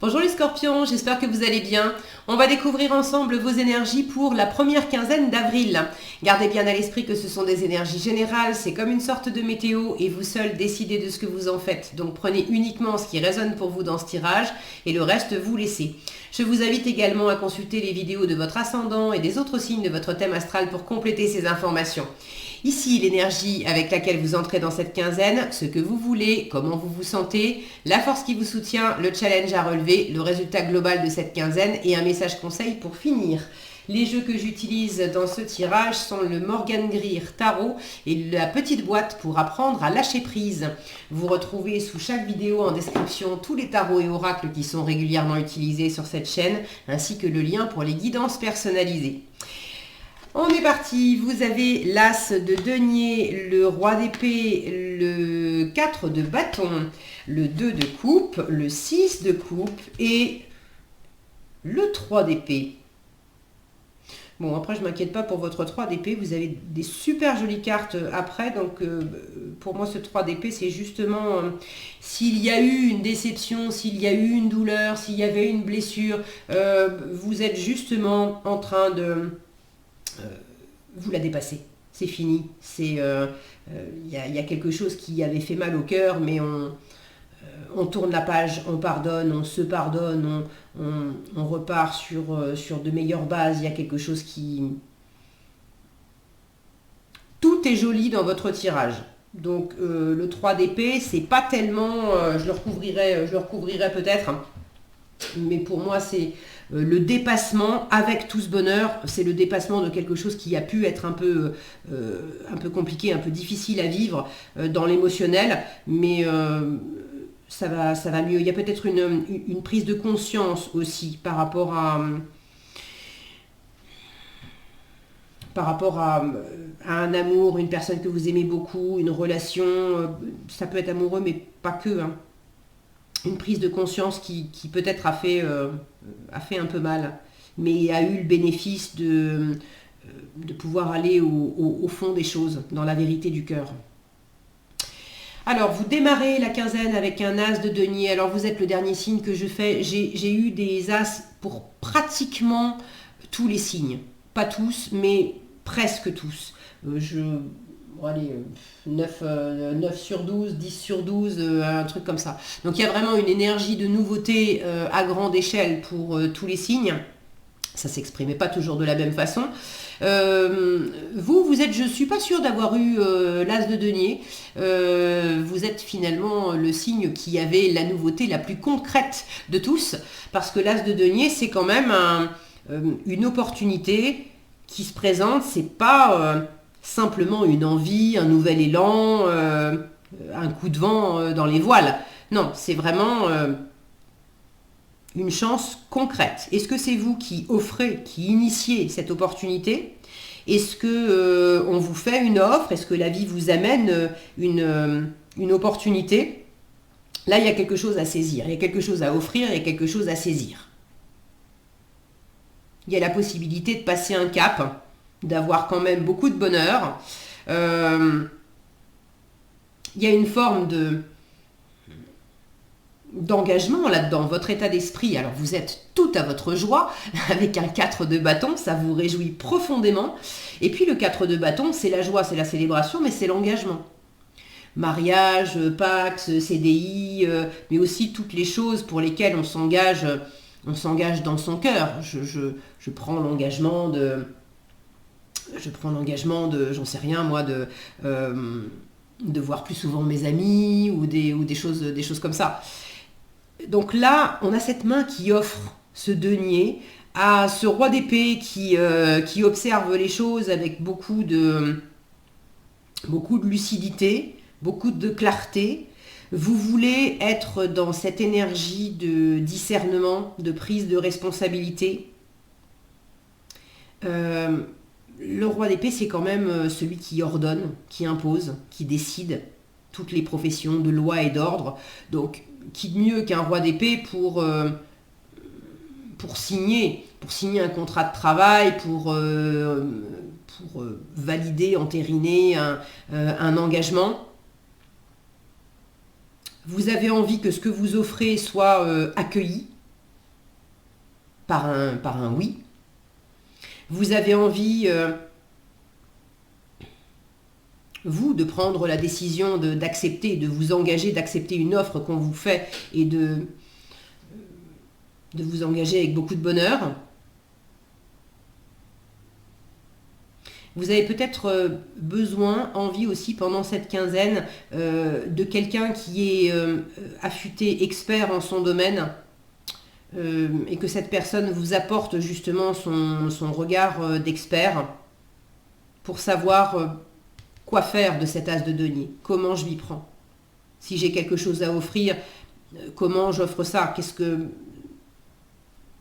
Bonjour les scorpions, j'espère que vous allez bien. On va découvrir ensemble vos énergies pour la première quinzaine d'avril. Gardez bien à l'esprit que ce sont des énergies générales, c'est comme une sorte de météo et vous seul décidez de ce que vous en faites. Donc prenez uniquement ce qui résonne pour vous dans ce tirage et le reste vous laissez. Je vous invite également à consulter les vidéos de votre ascendant et des autres signes de votre thème astral pour compléter ces informations. Ici, l'énergie avec laquelle vous entrez dans cette quinzaine, ce que vous voulez, comment vous vous sentez, la force qui vous soutient, le challenge à relever, le résultat global de cette quinzaine et un message conseil pour finir. Les jeux que j'utilise dans ce tirage sont le Morgan Greer Tarot et la petite boîte pour apprendre à lâcher prise. Vous retrouvez sous chaque vidéo en description tous les tarots et oracles qui sont régulièrement utilisés sur cette chaîne, ainsi que le lien pour les guidances personnalisées. On est parti, vous avez l'As de denier, le Roi d'épée, le 4 de bâton, le 2 de coupe, le 6 de coupe et le 3 d'épée. Bon, après, je ne m'inquiète pas pour votre 3 d'épée, vous avez des super jolies cartes après, donc pour moi, ce 3 d'épée, c'est justement s'il y a eu une déception, s'il y a eu une douleur, s'il y avait une blessure, vous êtes justement en train de... vous la dépassez, c'est fini, il y a quelque chose qui avait fait mal au cœur, mais on tourne la page, on pardonne, on se pardonne, on repart sur de meilleures bases, il y a quelque chose qui... Tout est joli dans votre tirage. Donc le 3 d'épée, c'est pas tellement... je le recouvrirai peut-être, hein, mais pour moi c'est... le dépassement avec tout ce bonheur, c'est le dépassement de quelque chose qui a pu être un peu compliqué, un peu difficile à vivre dans l'émotionnel, mais ça va mieux. Il y a peut-être une prise de conscience aussi par rapport à un amour, une personne que vous aimez beaucoup, une relation, ça peut être amoureux, mais pas que, hein. Une prise de conscience qui peut-être a fait un peu mal, mais a eu le bénéfice de pouvoir aller au fond des choses, dans la vérité du cœur. Alors, vous démarrez la quinzaine avec un as de denier. Alors, vous êtes le dernier signe que je fais. J'ai eu des as pour pratiquement tous les signes. Pas tous, mais presque tous. Allez, 9 sur 12, 10 sur 12, un truc comme ça. Donc il y a vraiment une énergie de nouveauté à grande échelle pour tous les signes. Ça ne s'exprimait pas toujours de la même façon. Vous êtes, je ne suis pas sûre d'avoir eu l'as de denier. Vous êtes finalement le signe qui avait la nouveauté la plus concrète de tous. Parce que l'as de denier, c'est quand même une opportunité qui se présente. C'est pas... simplement une envie, un nouvel élan, un coup de vent dans les voiles. Non, c'est vraiment une chance concrète. Est-ce que c'est vous qui offrez, qui initiez cette opportunité? Est-ce que on vous fait une offre? Est-ce que la vie vous amène une opportunité? Là, il y a quelque chose à saisir, il y a quelque chose à offrir, il y a quelque chose à saisir. Il y a la possibilité de passer un cap, d'avoir quand même beaucoup de bonheur. Il y a une forme d'engagement là-dedans, votre état d'esprit. Alors vous êtes tout à votre joie, avec un 4 de bâton, ça vous réjouit profondément. Et puis le 4 de bâton, c'est la joie, c'est la célébration, mais c'est l'engagement. Mariage, Pax, CDI, mais aussi toutes les choses pour lesquelles on s'engage dans son cœur. Je prends l'engagement de... j'en sais rien moi, de voir plus souvent mes amis ou des choses comme ça. Donc là, on a cette main qui offre ce denier à ce roi d'épée qui observe les choses avec beaucoup de lucidité, beaucoup de clarté. Vous voulez être dans cette énergie de discernement, de prise de responsabilité. Le roi d'épée, c'est quand même celui qui ordonne, qui impose, qui décide toutes les professions de loi et d'ordre. Donc, qui de mieux qu'un roi d'épée pour signer un contrat de travail, pour valider, entériner un engagement. Vous avez envie que ce que vous offrez soit accueilli, par un oui. Vous avez envie, vous, de prendre la décision d'accepter, de vous engager, d'accepter une offre qu'on vous fait et de vous engager avec beaucoup de bonheur. Vous avez peut-être besoin, envie aussi pendant cette quinzaine de quelqu'un qui est affûté, expert en son domaine et que cette personne vous apporte justement son regard d'expert pour savoir quoi faire de cet as de denier, comment je m'y prends. Si j'ai quelque chose à offrir, comment j'offre ça? Qu'est-ce que...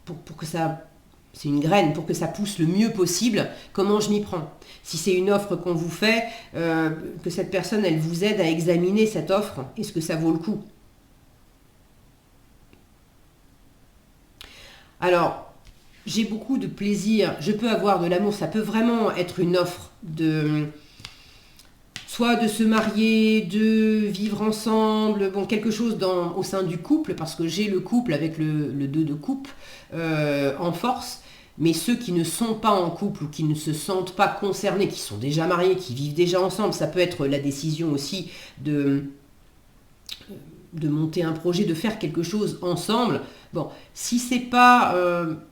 Pour que ça... C'est une graine, pour que ça pousse le mieux possible, comment je m'y prends? Si c'est une offre qu'on vous fait, que cette personne, elle vous aide à examiner cette offre, est-ce que ça vaut le coup? Alors, j'ai beaucoup de plaisir, je peux avoir de l'amour, ça peut vraiment être une offre soit de se marier, de vivre ensemble, bon, quelque chose au sein du couple, parce que j'ai le couple avec le 2 de coupe en force, mais ceux qui ne sont pas en couple ou qui ne se sentent pas concernés, qui sont déjà mariés, qui vivent déjà ensemble, ça peut être la décision aussi de monter un projet, de faire quelque chose ensemble. Bon, si c'est pas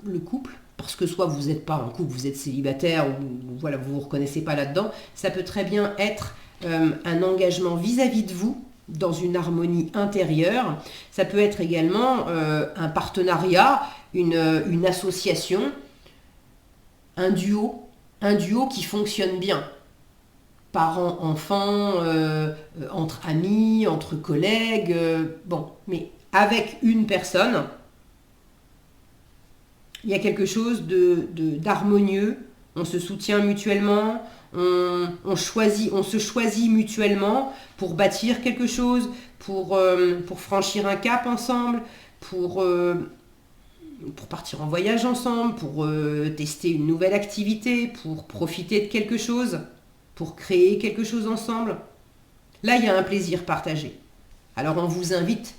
le couple, parce que soit vous n'êtes pas en couple, vous êtes célibataire, ou voilà, vous vous reconnaissez pas là-dedans, ça peut très bien être un engagement vis-à-vis de vous, dans une harmonie intérieure. Ça peut être également un partenariat, une association, un duo qui fonctionne bien. Parents, enfants, entre amis, entre collègues, bon, mais avec une personne, il y a quelque chose d'harmonieux, on se soutient mutuellement, on se choisit mutuellement pour bâtir quelque chose, pour franchir un cap ensemble, pour partir en voyage ensemble, pour tester une nouvelle activité, pour profiter de quelque chose, pour créer quelque chose ensemble. Là, il y a un plaisir partagé. Alors, on vous invite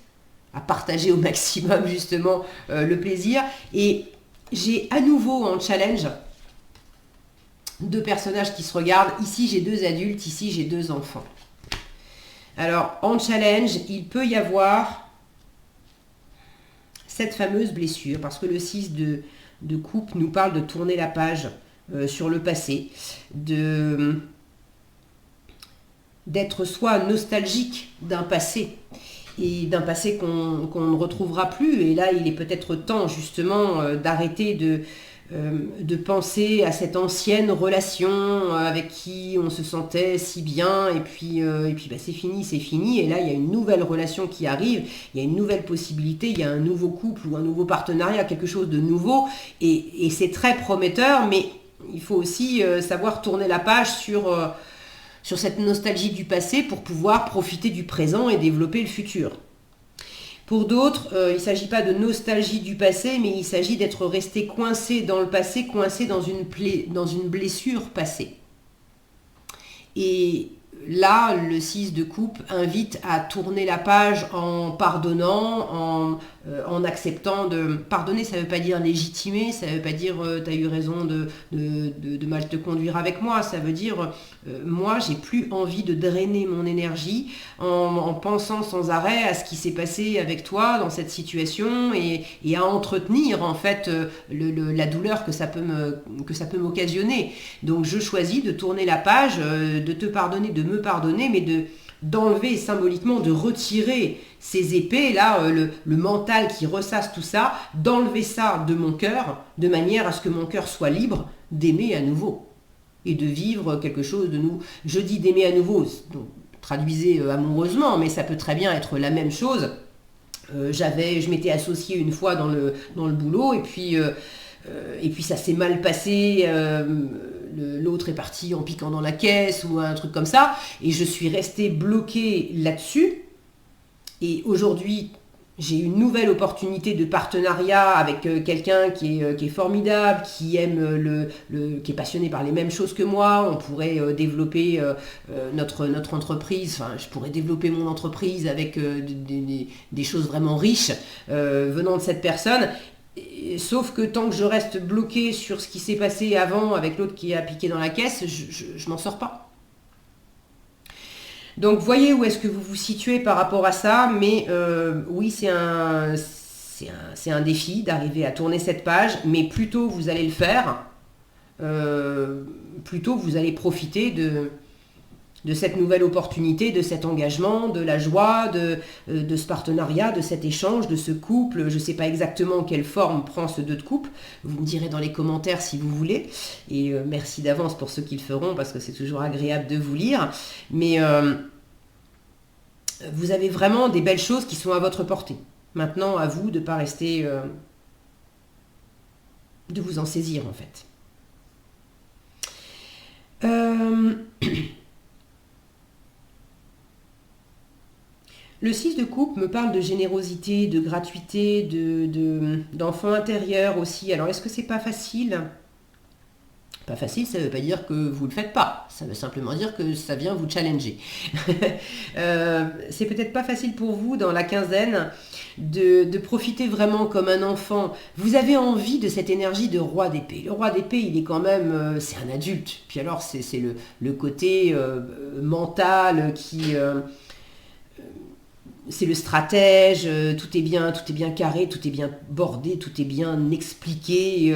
à partager au maximum, justement, le plaisir. Et j'ai à nouveau en challenge 2 personnages qui se regardent. Ici, j'ai 2 adultes, ici, j'ai 2 enfants. Alors, en challenge, il peut y avoir cette fameuse blessure, parce que le 6 de coupe nous parle de tourner la page sur le passé, d'être soit nostalgique d'un passé, et d'un passé qu'on ne retrouvera plus. Et là, il est peut-être temps justement d'arrêter de penser à cette ancienne relation avec qui on se sentait si bien, et puis bah, c'est fini, et là il y a une nouvelle relation qui arrive, il y a une nouvelle possibilité, il y a un nouveau couple ou un nouveau partenariat, quelque chose de nouveau, et c'est très prometteur, mais il faut aussi savoir tourner la page sur cette nostalgie du passé pour pouvoir profiter du présent et développer le futur. Pour d'autres, il ne s'agit pas de nostalgie du passé, mais il s'agit d'être resté coincé dans le passé, coincé dans une blessure passée. Et là, le 6 de coupe invite à tourner la page en pardonnant, en acceptant de... Pardonner, ça ne veut pas dire légitimer, ça ne veut pas dire tu as eu raison de mal te conduire avec moi, ça veut dire moi, j'ai plus envie de drainer mon énergie en pensant sans arrêt à ce qui s'est passé avec toi dans cette situation et à entretenir en fait la douleur que ça peut m'occasionner. Donc je choisis de tourner la page, de te pardonner, de me pardonner, mais d'enlever symboliquement, de retirer ces épées, là, le mental qui ressasse tout ça, d'enlever ça de mon cœur, de manière à ce que mon cœur soit libre d'aimer à nouveau et de vivre quelque chose de nouveau. Je dis d'aimer à nouveau, donc, traduisez amoureusement, mais ça peut très bien être la même chose. Je m'étais associée une fois dans le boulot, et puis ça s'est mal passé, l'autre est parti en piquant dans la caisse ou un truc comme ça, et je suis restée bloquée là-dessus. Et aujourd'hui, j'ai une nouvelle opportunité de partenariat avec quelqu'un qui est formidable, qui aime qui est passionné par les mêmes choses que moi. On pourrait développer notre entreprise. Enfin, je pourrais développer mon entreprise avec des choses vraiment riches venant de cette personne. Sauf que tant que je reste bloqué sur ce qui s'est passé avant avec l'autre qui a piqué dans la caisse, je m'en sors pas. Donc voyez où est-ce que vous vous situez par rapport à ça, mais oui, c'est un défi d'arriver à tourner cette page, mais plus tôt vous allez le faire, plus tôt vous allez profiter de cette nouvelle opportunité, de cet engagement, de la joie, de ce partenariat, de cet échange, de ce couple. Je ne sais pas exactement quelle forme prend ce 2 de coupe. Vous me direz dans les commentaires si vous voulez. Et merci d'avance pour ceux qui le feront, parce que c'est toujours agréable de vous lire. Mais vous avez vraiment des belles choses qui sont à votre portée. Maintenant, à vous de ne pas rester... de vous en saisir, en fait. Le 6 de coupe me parle de générosité, de gratuité, d'enfant intérieur aussi. Alors, est-ce que c'est pas facile? Pas facile, ça ne veut pas dire que vous ne le faites pas. Ça veut simplement dire que ça vient vous challenger. C'est peut-être pas facile pour vous, dans la quinzaine, de profiter vraiment comme un enfant. Vous avez envie de cette énergie de roi d'épée. Le roi d'épée, il est quand même... c'est un adulte. Puis alors, c'est le côté mental qui... c'est le stratège, tout est bien carré, tout est bien bordé, tout est bien expliqué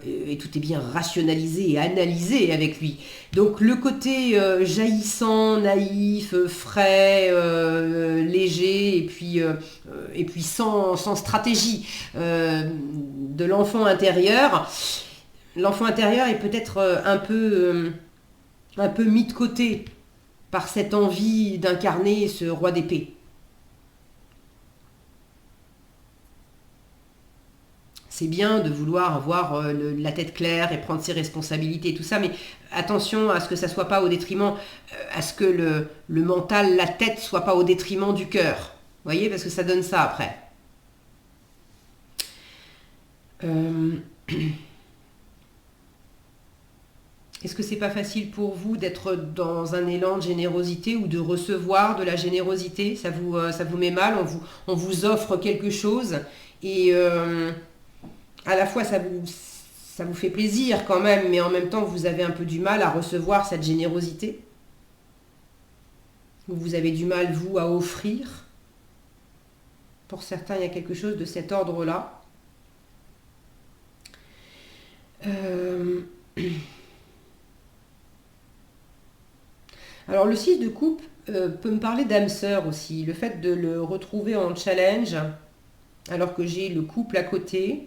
et tout est bien rationalisé et analysé avec lui. Donc le côté jaillissant, naïf, frais, léger et puis sans stratégie de l'enfant intérieur. L'enfant intérieur est peut-être un peu mis de côté par cette envie d'incarner ce roi d'épée. C'est bien de vouloir avoir la tête claire et prendre ses responsabilités et tout ça, mais attention à ce que ça soit pas au détriment, à ce que le mental, la tête soit pas au détriment du cœur. Vous voyez, parce que ça donne ça après. Est-ce que c'est pas facile pour vous d'être dans un élan de générosité ou de recevoir de la générosité? Ça vous met mal, on vous offre quelque chose et... à la fois ça vous fait plaisir quand même, mais en même temps vous avez un peu du mal à recevoir cette générosité. Vous avez du mal, vous, à offrir. Pour certains, il y a quelque chose de cet ordre-là. Alors le 6 de coupe peut me parler d'âme sœur aussi. Le fait de le retrouver en challenge, alors que j'ai le couple à côté.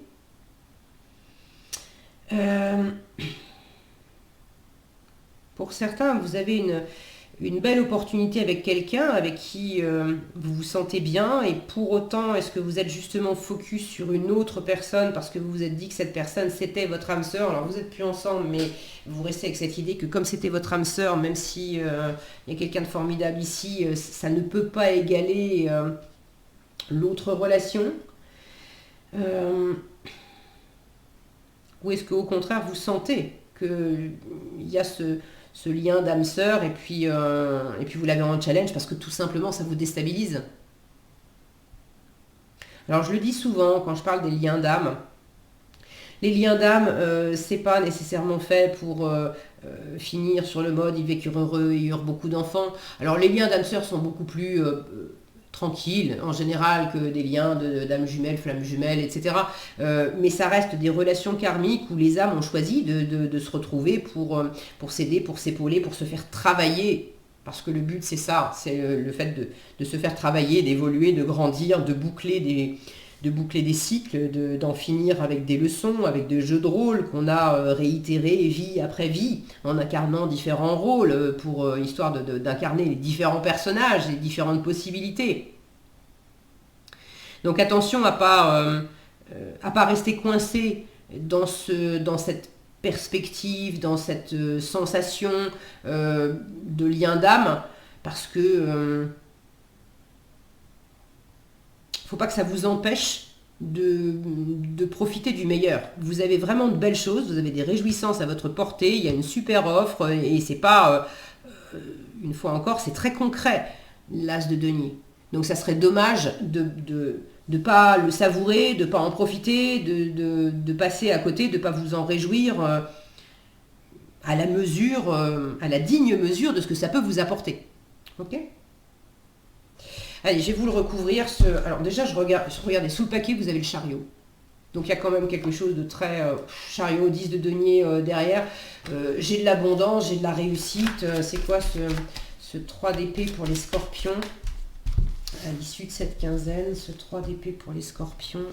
Pour certains, vous avez une belle opportunité avec quelqu'un avec qui vous vous sentez bien et pour autant, est-ce que vous êtes justement focus sur une autre personne parce que vous vous êtes dit que cette personne c'était votre âme sœur? Alors vous n'êtes plus ensemble, mais vous restez avec cette idée que comme c'était votre âme sœur, même si il y a quelqu'un de formidable ici, ça ne peut pas égaler l'autre relation. Ou est-ce qu'au contraire, vous sentez qu'il y a ce lien d'âme sœur et puis vous l'avez en challenge parce que tout simplement, ça vous déstabilise? Alors, je le dis souvent quand je parle des liens d'âme. Les liens d'âme, c'est pas nécessairement fait pour finir sur le mode « ils vécurent heureux et eurent beaucoup d'enfants ». Alors, les liens d'âme sœur sont beaucoup plus... tranquille en général que des liens d'âmes jumelles, flammes jumelles, etc. Mais ça reste des relations karmiques où les âmes ont choisi de se retrouver pour s'aider, pour s'épauler, pour se faire travailler. Parce que le but c'est ça, c'est le fait de se faire travailler, d'évoluer, de grandir, de boucler des cycles, d'en finir avec des leçons, avec des jeux de rôle qu'on a réitérés vie après vie, en incarnant différents rôles, histoire d'incarner les différents personnages, les différentes possibilités. Donc attention à pas rester coincé dans cette perspective, dans cette sensation de lien d'âme, parce que... faut pas que ça vous empêche de profiter du meilleur. Vous avez vraiment de belles choses, vous avez des réjouissances à votre portée, il y a une super offre et c'est pas, une fois encore, c'est très concret, l'as de denier. Donc ça serait dommage de pas le savourer, de pas en profiter, de passer à côté, de pas vous en réjouir à la mesure, à la digne mesure de ce que ça peut vous apporter. Ok ? Allez, je vais vous le recouvrir. Alors déjà, regardez, sous le paquet, vous avez le chariot. Donc il y a quand même quelque chose de très chariot, 10 de denier derrière. J'ai de l'abondance, j'ai de la réussite. C'est quoi ce 3 d'épée pour les scorpions? À l'issue de cette quinzaine, ce 3 d'épée pour les scorpions.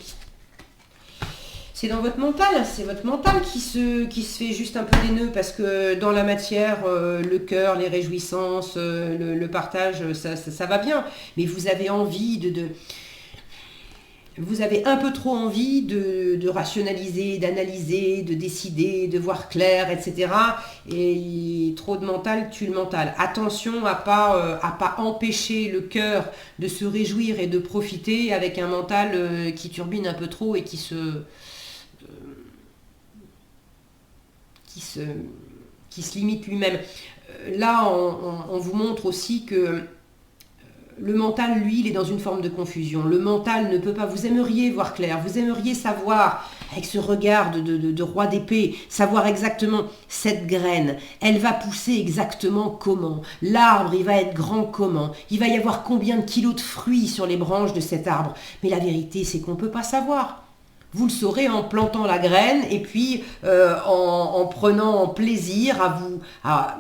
C'est dans votre mental, c'est votre mental qui se fait juste un peu des nœuds parce que dans la matière, le cœur, les réjouissances, le partage, ça va bien. Mais vous avez envie vous avez un peu trop envie de rationaliser, d'analyser, de décider, de voir clair, etc. Et trop de mental tue le mental. Attention à pas empêcher le cœur de se réjouir et de profiter avec un mental qui turbine un peu trop et qui se limite lui-même. Là, on vous montre aussi que le mental, lui, il est dans une forme de confusion. Le mental ne peut pas... Vous aimeriez voir clair, vous aimeriez savoir, avec ce regard de roi d'épée, savoir exactement cette graine, elle va pousser exactement comment. L'arbre, il va être grand comment. Il va y avoir combien de kilos de fruits sur les branches de cet arbre. Mais la vérité, c'est qu'on ne peut pas savoir. Vous le saurez en plantant la graine et puis en prenant plaisir à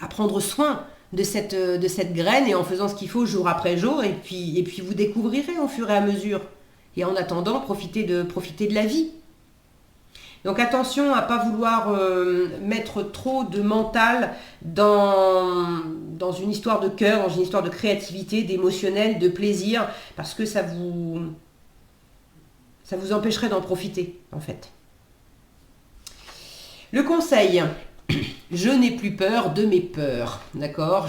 prendre soin de cette graine et en faisant ce qu'il faut jour après jour et puis vous découvrirez au fur et à mesure. Et en attendant, profitez de la vie. Donc attention à ne pas vouloir mettre trop de mental dans une histoire de cœur, dans une histoire de créativité, d'émotionnel, de plaisir, parce que ça vous empêcherait d'en profiter, en fait. Le conseil, je n'ai plus peur de mes peurs, d'accord ?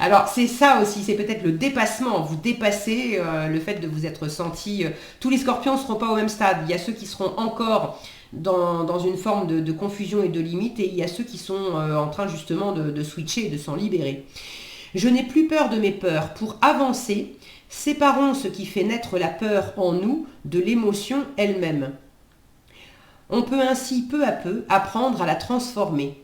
Alors, c'est ça aussi, c'est peut-être le dépassement. Vous dépassez le fait de vous être senti... tous les scorpions ne seront pas au même stade. Il y a ceux qui seront encore dans une forme de confusion et de limite, et il y a ceux qui sont en train justement de switcher et de s'en libérer. Je n'ai plus peur de mes peurs. Pour avancer, séparons ce qui fait naître la peur en nous de l'émotion elle-même. On peut ainsi peu à peu apprendre à la transformer.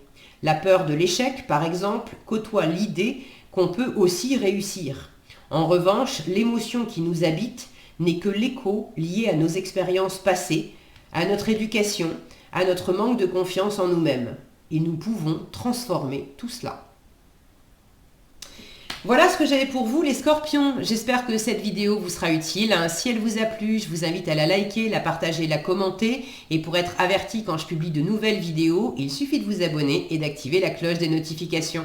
La peur de l'échec, par exemple, côtoie l'idée qu'on peut aussi réussir. En revanche, l'émotion qui nous habite n'est que l'écho lié à nos expériences passées, à notre éducation, à notre manque de confiance en nous-mêmes. Et nous pouvons transformer tout cela. Voilà ce que j'avais pour vous les scorpions. J'espère que cette vidéo vous sera utile. Si elle vous a plu, je vous invite à la liker, la partager, la commenter. Et pour être averti quand je publie de nouvelles vidéos, il suffit de vous abonner et d'activer la cloche des notifications.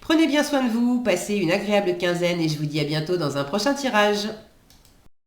Prenez bien soin de vous, passez une agréable quinzaine et je vous dis à bientôt dans un prochain tirage.